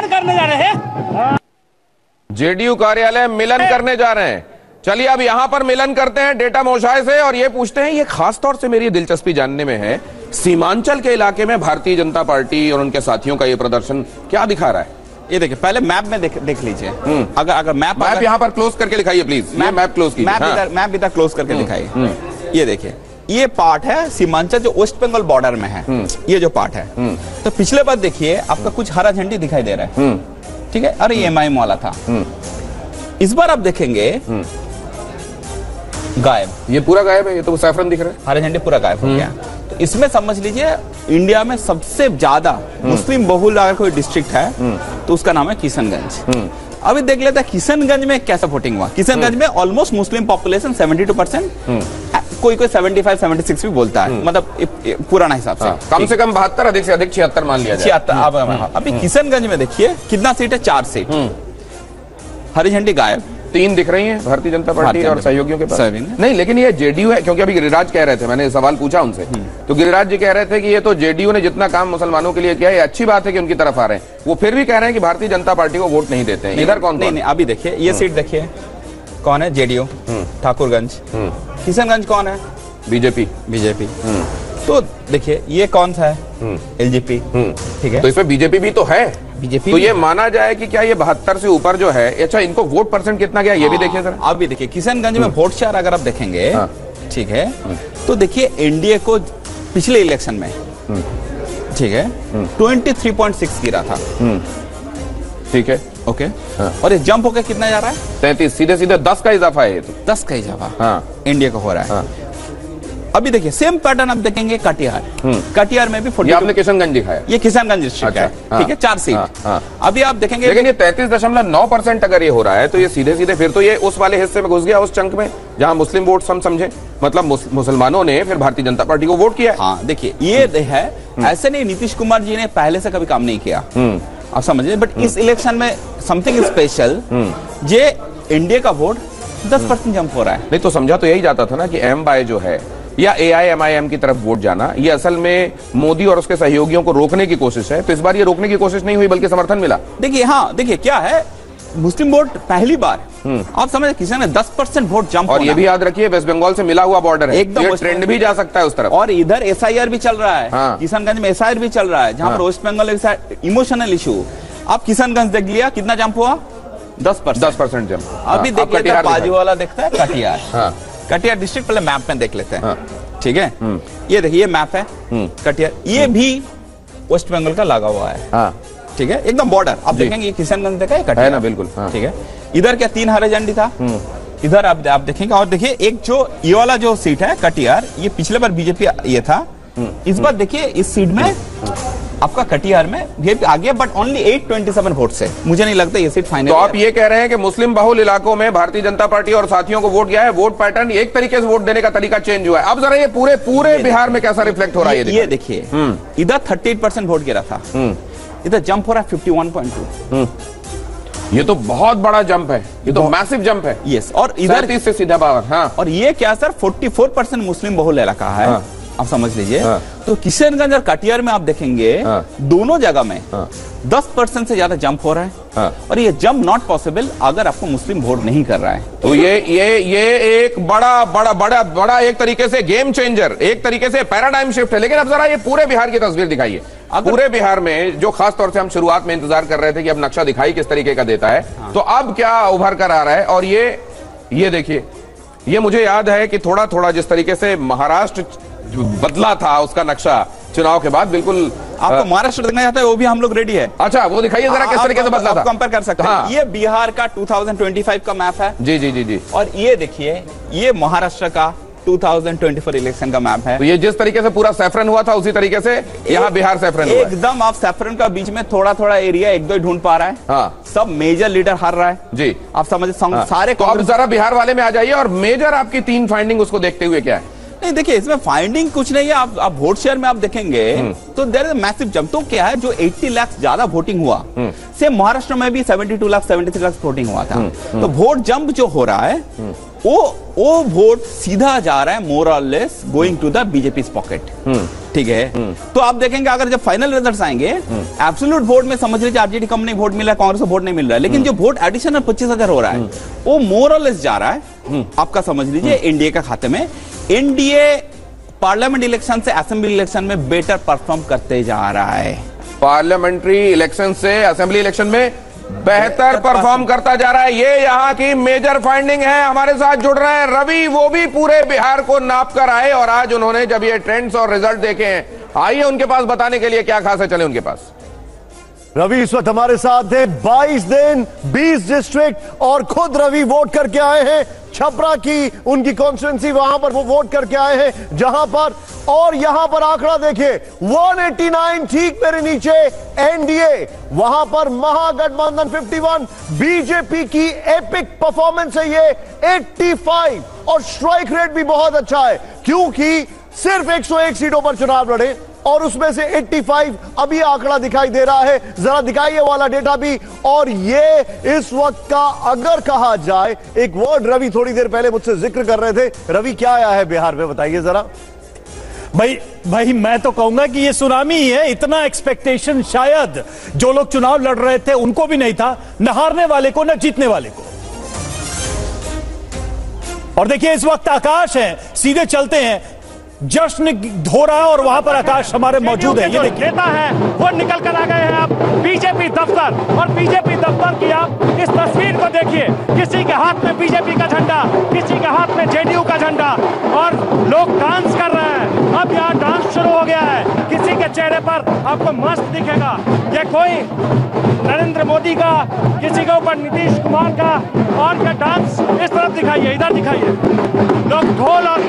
मिलन करने जा रहे हैं। जेडीयू कार्यालय मिलन करने जा रहे हैं। चलिए अब यहां पर मिलन करते हैं डेटा मोशाय से और ये पूछते हैं, ये खास तौर से मेरी दिलचस्पी जानने में है, सीमांचल के इलाके में भारतीय जनता पार्टी और उनके साथियों का ये प्रदर्शन क्या दिखा रहा है? ये देखिए, पहले मैप में देख लीजिए। अगर मैप यहां पर क्लोज करके दिखाइए प्लीज। मैप क्लोज कीजिए। मैप इधर क्लोज करके दिखाइए। ये देखिए, ये पार्ट है सीमांचल जो वेस्ट बंगाल बॉर्डर में है। ये जो पार्ट है, तो पिछले बार देखिए आपका कुछ हरा झंडी दिखाई दे रहा है, ठीक है, अरे ये एमआईएम वाला था। इस बार आप देखेंगे गायब, ये पूरा गायब है। ये तो सैफरन दिख रहा है, हरा झंडे पूरा गायब हो गया। तो इसमें समझ लीजिए इंडिया में सबसे ज्यादा मुस्लिम बहुल अगर कोई डिस्ट्रिक्ट है तो उसका नाम है किशनगंज। अभी देख लेते हैं किशनगंज में कैसा वोटिंग हुआ। किशनगंज में ऑलमोस्ट मुस्लिम पॉपुलेशन 72%, कोई 75-76 भी बोलता है, मतलब पुराना हिसाब से कम 72, अधिक से अधिक 76 मान लिया जाए। 76। अभी किशनगंज में देखिए कितना सीट है, 4 सीट। हरी झंडी गायब, 3 दिख रही हैं भारतीय जनता पार्टी और सहयोगियों के पास। नहीं, लेकिन ये जेडीयू है, क्योंकि अभी गिरिराज कह रहे थे, मैंने सवाल पूछा उनसे, तो गिरिराज जी कह रहे थे कि ये तो जेडीयू ने जितना काम मुसलमानों के लिए किया, ये अच्छी बात है कि उनकी तरफ आ रहे हैं। वो फिर भी कह रहे हैं कि भारतीय जनता पार्टी को वोट नहीं देते हैं। इधर कौन? नहीं, अभी देखिए ये सीट देखिए कौन है, जेडीयू ठाकुरगंज। किशनगंज कौन है, बीजेपी। तो देखिए ये कौन सा है, एलजेपी, ठीक है। तो इसमें बीजेपी भी तो है। बीजेपी तो ये माना जाए कि क्या ये 72 से ऊपर जो है, अच्छा इनको वोट परसेंट कितना गया ये भी देखिए सर। आप भी देखिए किशनगंज में वोट शेयर अगर आप देखेंगे, ठीक है, तो देखिए एनडीए को पिछले इलेक्शन में, ठीक है, 23.6 गिरा था, ठीक है, ओके। और ये जंप होकर कितना जा रहा है, 33, सीधे 10 का इजाफा है। 10 का इजाफा एनडीए को हो रहा है। अभी देखिए सेम पैटर्न आप देखेंगे कटिहार में भी 40। आपने किशनगंज दिखाया, ये किशनगंज डिस्ट्रिक्ट है, ठीक है, 4 सीट। अभी आप देखेंगे, लेकिन ये 33.9% अगर ये हो रहा है तो ये सीधे फिर तो ये उस वाले हिस्से में घुस गया, उस चंक में जहां मुस्लिम वोट हम समझे, मतलब मुसलमानों ने फिर भारतीय जनता पार्टी को वोट किया। हाँ देखिए ये है, ऐसे नहीं नीतीश कुमार जी ने पहले से कभी काम नहीं किया, आप समझिए, बट इस इलेक्शन में समथिंग स्पेशल, ये एनडीए का वोट 10% जंप हो रहा है। नहीं तो समझा तो यही जाता था ना कि एम बाय जो है या एआईएमआईएम की तरफ वोट जाना, ये असल में मोदी और उसके सहयोगियों को रोकने की कोशिश है। तो इस बार ये रोकने की कोशिश नहीं हुई बल्कि समर्थन मिला। देखिए, हाँ देखिए क्या है, मुस्लिम वोट पहली बार आप समझे किसी ने 10% वोट जंप। और ये भी याद रखिए वेस्ट बंगाल से मिला हुआ बॉर्डर है, एकदम ट्रेंड भी जा सकता है उस तरफ। और इधर एसआईआर भी चल रहा है, किशनगंज में एसआईआर भी चल रहा है, जहां पर वेस्ट बंगाल इमोशनल इशू। आप किशनगंज देख लिया, कितना जंप हुआ, 10% जंप। अभी देख लेते बाजू वाला देखता है कटिहार, कटिहार डिस्ट्रिक्ट, पहले मैप में देख लेते हैं, ठीक है। ये देखिए मैप है कटिहार, ये भी वेस्ट बंगाल का लगा हुआ है, ठीक है, एकदम बॉर्डर। आप देखेंगे ये किशनगंज देखा है, कटिहार है ना, बिल्कुल, ठीक है। इधर क्या 3 हरे झंडी था, इधर आप देखेंगे। और देखिए एक जो ये वाला जो सीट है कटिहार, ये पिछले बार बीजेपी ये था, इस बार देखिए इस सीट में आपका कटिहार में बीजेपी आ गया, बट ओनली 827 वोट से। मुझे नहीं लगता ये सीट फाइनल। तो आप ये कह रहे हैं कि मुस्लिम बहुल इलाकों में भारतीय जनता पार्टी और साथियों को वोट गया है, वोट पैटर्न एक तरीके से वोट देने का तरीका चेंज हुआ है। अब जरा ये पूरे बिहार में कैसा रिफ्लेक्ट हो रहा है, ये देखिए, इधर 38% वोट गिरा था, इधर जंप हो रहा है 51.2। ये तो बहुत बड़ा जंप है, ये तो मैसिव जंप है। यस, और इधर 37 से सीधा 52। हाँ, और ये क्या सर 44% मुस्लिम बहुल इलाका है, आप समझ लीजिए। तो किशनगंज और कटिहार में आप देखेंगे दोनों जगह में 10% से ज्यादा जंप हो रहा है। और ये जंप नॉट पॉसिबल अगर आपको मुस्लिम वोट नहीं कर रहा है। तो ये एक बड़ा एक तरीके से गेम चेंजर, एक तरीके से पैराडाइम शिफ्ट है। लेकिन अब जरा ये पूरे बिहार की तस्वीर दिखाइए। पूरे बिहार में जो खास तौर से हम शुरुआत में इंतजार कर रहे थे कि अब नक्शा दिखाई किस तरीके का देता है, तो अब क्या उभर कर आ रहा है। और ये देखिए, ये मुझे याद है कि थोड़ा जिस तरीके से महाराष्ट्र बदला था उसका नक्शा चुनाव के बाद, बिल्कुल। आपको महाराष्ट्र देखना चाहते हैं, वो भी हम लोग रेडी है। अच्छा, वो दिखाइए जरा किस तरीके से बदला था, कंपेयर कर सकते हैं। ये बिहार का 2025 का मैप है, जी। और ये देखिए ये महाराष्ट्र का 2024 इलेक्शन का मैप है। तो ये जिस तरीके से पूरा सैफरन हुआ था उसी तरीके से यहाँ बिहार सैफरन हुआ है। एकदम आप सैफरन का बीच में थोड़ा एरिया एक दो ढूंढ पा रहा है, सब मेजर लीडर हार रहा है जी, आप समझे सारे। तो अब जरा बिहार वाले में आ जाइए, और मेजर आपकी 3 फाइंडिंग उसको देखते हुए क्या है। नहीं देखिए, इसमें फाइंडिंग कुछ नहीं है। आप वोट शेयर में आप देखेंगे तो देयर इज मैसिव जंप। तो क्या है, जो 80 लाख ज्यादा वोटिंग हुआ, सेम महाराष्ट्र में भी 72 लाख 73 लाख वोटिंग हुआ था। तो वोट जंप जो हो रहा है वो वोट सीधा जा रहा है मोर और less going to the BJP pocket. ठीक है। तो आप देखेंगे अगर जब फाइनल रिजल्ट्स आएंगे, एब्सोल्यूट वोट में समझ लीजिए आरजेडी कम नहीं वोट मिला है, कांग्रेस को वोट नहीं मिल रहा है, लेकिन जो वोट एडिशनल 25,000 हो रहा है वो मोर और लेस जा रहा है आपका समझ लीजिए एनडीए के खाते में। एनडीए पार्लियामेंट इलेक्शन से असेंबली इलेक्शन में बेटर परफॉर्म करते जा रहा है। पार्लियामेंट्री इलेक्शन से असेंबली इलेक्शन में बेहतर परफॉर्म करता जा रहा है, ये यहां की मेजर फाइंडिंग है। हमारे साथ जुड़ रहे हैं रवि, वो भी पूरे बिहार को नाप कर आए और आज उन्होंने जब ये ट्रेंड्स और रिजल्ट देखे हैं, आइए उनके पास बताने के लिए क्या खास है, चले उनके पास। रवि इस वक्त हमारे साथ है। 22 दिन 20 डिस्ट्रिक्ट और खुद रवि वोट करके आए हैं। छपरा की उनकी कॉन्स्टिट्यूंसी, वहां पर वो वोट करके आए हैं जहां पर, और यहां पर आंकड़ा देखिए 189 ठीक मेरे नीचे एनडीए, वहां पर महागठबंधन 51, बीजेपी की एपिक परफॉर्मेंस है ये 85 और स्ट्राइक रेट भी बहुत अच्छा है क्योंकि सिर्फ 101 सीटों पर चुनाव लड़े और उसमें से 85 अभी आंकड़ा दिखाई दे रहा है। जरा दिखाइए वाला डेटा भी। और ये इस वक्त का अगर कहा जाए, एक वर्ड रवि थोड़ी देर पहले मुझसे जिक्र कर रहे थे, रवि क्या आया है बिहार में बताइए जरा। भाई मैं तो कहूंगा कि ये सुनामी ही है। इतना एक्सपेक्टेशन शायद जो लोग चुनाव लड़ रहे थे उनको भी नहीं था, न हारने वाले को न जीतने वाले को। और देखिए इस वक्त आकाश है, सीधे चलते हैं, जश्न हो रहा है और वहां पर आकाश हमारे मौजूद है। ये नेता है वो निकल कर आ गए हैं आप बीजेपी दफ्तर, और बीजेपी दफ्तर की आप इस तस्वीर को देखिए, किसी के हाथ में बीजेपी का झंडा, किसी के हाथ में जेडीयू का झंडा, और लोग डांस कर रहे हैं। अब यहाँ डांस शुरू हो गया है, किसी के चेहरे पर आपको मस्त दिखेगा, ये कोई नरेंद्र मोदी का, किसी के ऊपर नीतीश कुमार का, और क्या डांस इस तरफ दिखाइए, इधर दिखाइए, लोग ढोल और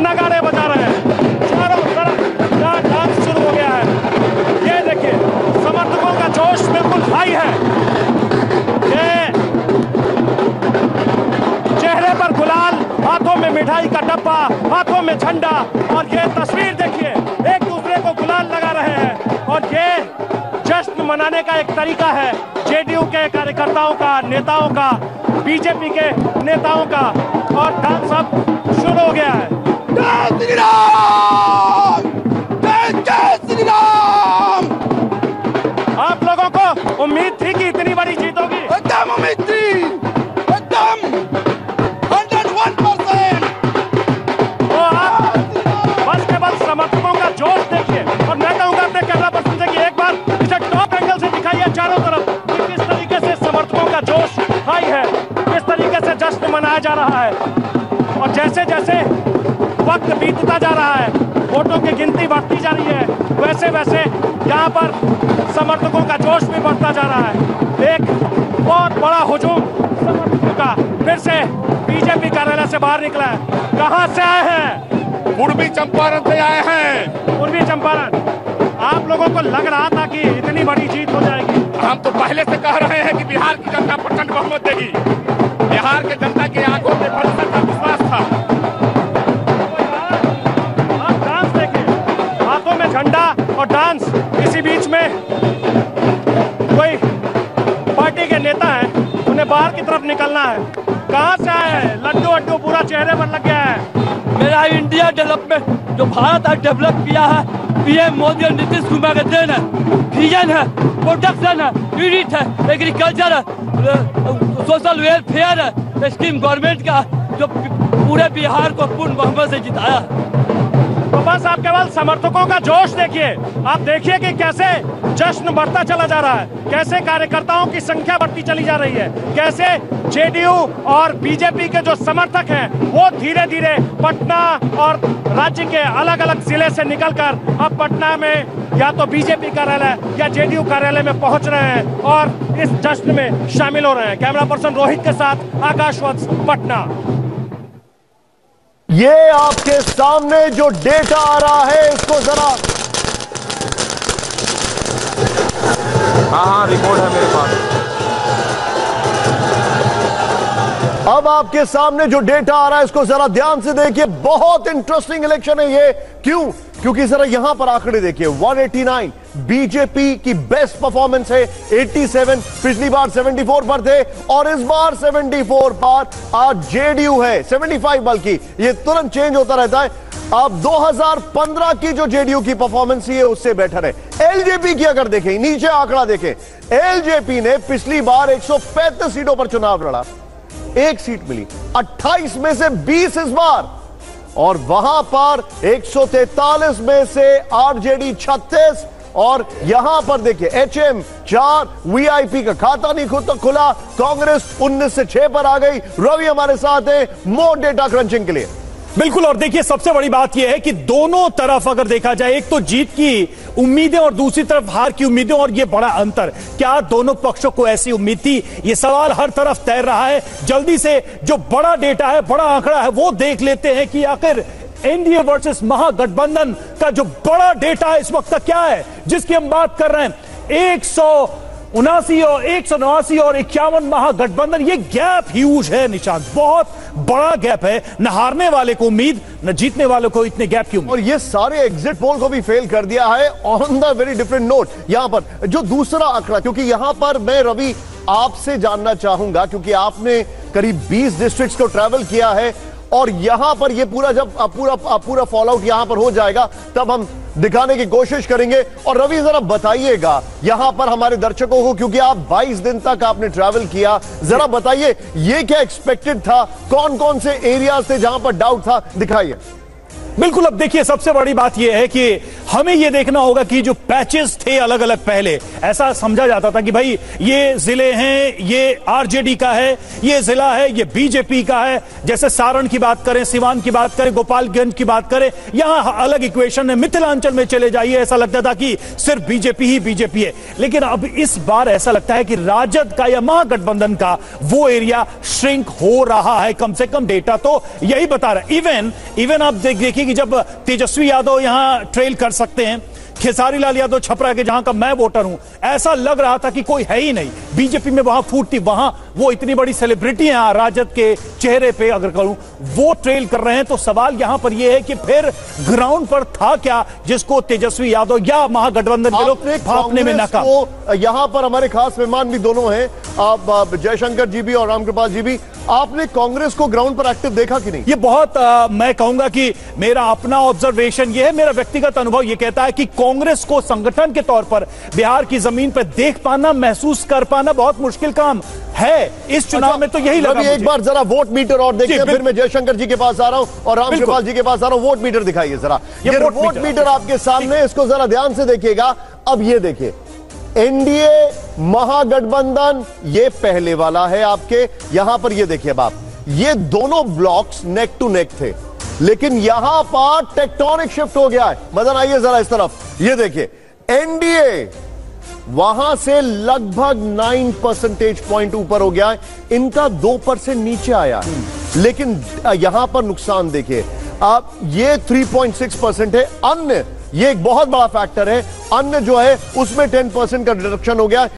नगाड़े बजा रहे हैं, चारों तरफ यहाँ डांस शुरू हो गया है। ये देखिए समर्थकों का जोश बिल्कुल हाई है, ये चेहरे पर गुलाल, हाथों में मिठाई का डब्बा, हाथों में झंडा, और ये तस्वीर देखिए एक दूसरे को गुलाल लगा रहे हैं। और ये जश्न मनाने का एक तरीका है जेडीयू के कार्यकर्ताओं का, नेताओं का, बीजेपी के नेताओं का, और डांस अब शुरू हो गया है। जय श्री राम, जय श्री राम। आप लोगों को उम्मीद थी कि इतनी बड़ी जीत होगी? एकदम उम्मीद थी, एकदम 101%। तो आप बस के बस समर्थकों का जोश देखिए, और मैं कहूंगा अपने कैमरा पर्सन से कि एक बार इसे टॉप एंगल से दिखाइए चारों तरफ, कि किस तरीके से समर्थकों का जोश हाई है, किस तरीके से जश्न मनाया जा रहा है। और जैसे जैसे वक्त बीतता जा रहा है, वोटों की गिनती बढ़ती जा रही है, वैसे वैसे यहाँ पर समर्थकों का जोश भी बढ़ता जा रहा है। एक बहुत बड़ा हुजूम समर्थकों का फिर से बीजेपी कार्यालय से बाहर निकला है। कहाँ से आए हैं? पूर्वी चंपारण से आए हैं। पूर्वी चंपारण। आप लोगों को लग रहा था कि इतनी बड़ी जीत हो जाएगी? हम तो पहले से कह रहे हैं कि बिहार की जनता प्रचंड बहुमत देगी। बिहार के जनता की आंखों में भरोसा का विश्वास था। आप डांस देखें, हाथों में झंडा और डांस, इसी बीच में कोई पार्टी के नेता हैं, उन्हें बाहर की तरफ निकलना है। कहाँ से आए हैं? लड्डू वड्डू पूरा चेहरे पर लग गया है। मेरा इंडिया डेवलपमेंट जो भारत आज डेवलप किया है, पीएम मोदी और नीतीश कुमार का देन है। विजन है, प्रोडक्शन है, यूनिट है, एग्रीकल्चर है, सोशल वेलफेयर है, स्कीम गवर्नमेंट का, जो पूरे बिहार को पूर्ण बहुमत से जिताया है। तो बस आप केवल समर्थकों का जोश देखिए, आप देखिए कि कैसे जश्न बढ़ता चला जा रहा है, कैसे कार्यकर्ताओं की संख्या बढ़ती चली जा रही है, कैसे जेडीयू और बीजेपी के जो समर्थक हैं वो धीरे धीरे पटना और राज्य के अलग अलग जिले से निकलकर अब पटना में या तो बीजेपी कार्यालय या जेडीयू कार्यालय में पहुंच रहे हैं और इस जश्न में शामिल हो रहे हैं। कैमरा पर्सन रोहित के साथ आकाश वत्स, पटना। ये आपके सामने जो डेटा आ रहा है इसको जरा, हाँ रिपोर्ट है मेरे पास। अब आपके सामने जो डेटा आ रहा है इसको जरा ध्यान से देखिए। बहुत इंटरेस्टिंग इलेक्शन है ये। क्यों? क्योंकि जरा यहां पर आंकड़े देखिए। 189 बीजेपी की बेस्ट परफॉर्मेंस है, 87 पिछली बार 74 पर थे और इस बार 74 पर आज जेडीयू है, 75 बल्कि ये तुरंत चेंज होता रहता है। अब 2015 की जो जेडीयू की परफॉर्मेंस है उससे बेटर है। एलजेपी की अगर देखें, नीचे आंकड़ा देखें, एलजेपी ने पिछली बार 135 सीटों पर चुनाव लड़ा, एक सीट मिली, 28 में से 20 इस बार, और वहां पर 143 में से आरजेडी 36, और यहां पर देखिए एचएम 4, वीआईपी का खाता नहीं खुला, कांग्रेस 19 से 6 पर आ गई। रवि हमारे साथ है मोर डेटा क्रंचिंग के लिए। बिल्कुल, और देखिए सबसे बड़ी बात यह है कि दोनों तरफ अगर देखा जाए, एक तो जीत की उम्मीदें और दूसरी तरफ हार की उम्मीदें, और ये बड़ा अंतर, क्या दोनों पक्षों को ऐसी उम्मीद थी? ये सवाल हर तरफ तैर रहा है। जल्दी से जो बड़ा डेटा है, बड़ा आंकड़ा है, वो देख लेते हैं कि आखिर एनडीए वर्सेस महागठबंधन का जो बड़ा डेटा है इस वक्त का क्या है, जिसकी हम बात कर रहे हैं। 179 और 189 और 51 महागठबंधन, ये गैप ह्यूज है निशांत, बहुत बड़ा गैप है। न हारने वाले को उम्मीद, न जीतने वाले को इतने गैप की उम्मीद। और ये सारे एग्जिट पोल को भी फेल कर दिया है on the very different note. यहां पर जो दूसरा आंकड़ा, क्योंकि यहां पर मैं रवि आपसे जानना चाहूंगा, क्योंकि आपने करीब 20 डिस्ट्रिक्ट्स को ट्रैवल किया है, और यहां पर ये पूरा जब पूरा फॉलो आउट यहां पर हो जाएगा तब हम दिखाने की कोशिश करेंगे। और रवि जरा बताइएगा यहां पर हमारे दर्शकों को, क्योंकि आप 22 दिन तक आपने ट्रैवल किया, जरा बताइए ये क्या एक्सपेक्टेड था, कौन कौन से एरियाज थे जहां पर डाउट था, दिखाइए। बिल्कुल, अब देखिए सबसे बड़ी बात यह है कि हमें यह देखना होगा कि जो पैचेस थे अलग अलग, पहले ऐसा समझा जाता था कि भाई ये जिले हैं, ये आरजेडी का है, ये जिला है, ये बीजेपी का है। जैसे सारण की बात करें, सिवान की बात करें, गोपालगंज की बात करें, यहां अलग इक्वेशन है। मिथिलांचल में चले जाइए, ऐसा लगता था कि सिर्फ बीजेपी ही बीजेपी है। लेकिन अब इस बार ऐसा लगता है कि राजद का या महागठबंधन का वो एरिया श्रिंक हो रहा है, कम से कम डेटा तो यही बता रहा है। इवन आप देखिए कि जब तेजस्वी यादव यहां ट्रेल कर सकते हैं, खेसारी लाल यादव छपरा के जहां का मैं वोटर हूं, ऐसा लग रहा था कि कोई है ही नहीं। बीजेपी में वहां फूट थी, वहां वो इतनी बड़ी सेलिब्रिटी हैं राजद के चेहरे पे अगर कहूं, वो ट्रेल कर रहे हैं। तो सवाल यहां पर यह है कि फिर ग्राउंड पर था क्या जिसको तेजस्वी यादव या महागठबंधन के लोग भांपने में नाकाम। यहां पर हमारे खास मेहमान भी दोनों हैं, आप जयशंकर जी भी और रामकृपाल जी भी। आपने कांग्रेस को ग्राउंड पर एक्टिव देखा कि नहीं? ये बहुत मैं कहूंगा कि मेरा अपना ऑब्जर्वेशन ये है, मेरा व्यक्तिगत अनुभव ये कहता है कि कांग्रेस को संगठन के तौर पर बिहार की जमीन पर देख पाना, महसूस कर पाना बहुत मुश्किल काम है इस चुनाव में। तो यही लगा एक बार जरा वोट मीटर और देखिए, फिर मैं जयशंकर जी के पास आ रहा हूं और रामकृपाल जी के पास आ रहा हूं। वोट मीटर दिखाइए जरा, ये वोट मीटर आपके सामने, इसको जरा ध्यान से देखिएगा। अब ये देखिए, एनडीए महागठबंधन ये पहले वाला है आपके, यहां पर ये देखिए बाप, ये दोनों ब्लॉक्स नेक टू नेक थे, लेकिन यहां पर टेक्टोनिक शिफ्ट हो गया है। मदन आइए जरा इस तरफ, ये देखिए एनडीए वहां से लगभग 9 परसेंटेज पॉइंट ऊपर हो गया है, इनका 2% नीचे आया है। लेकिन यहां पर नुकसान देखिए आप, ये 3.6% है। अन्य, ये एक बहुत बड़ा फैक्टर है, अन्य जो है उसमें 10% का रिडक्शन हो गया।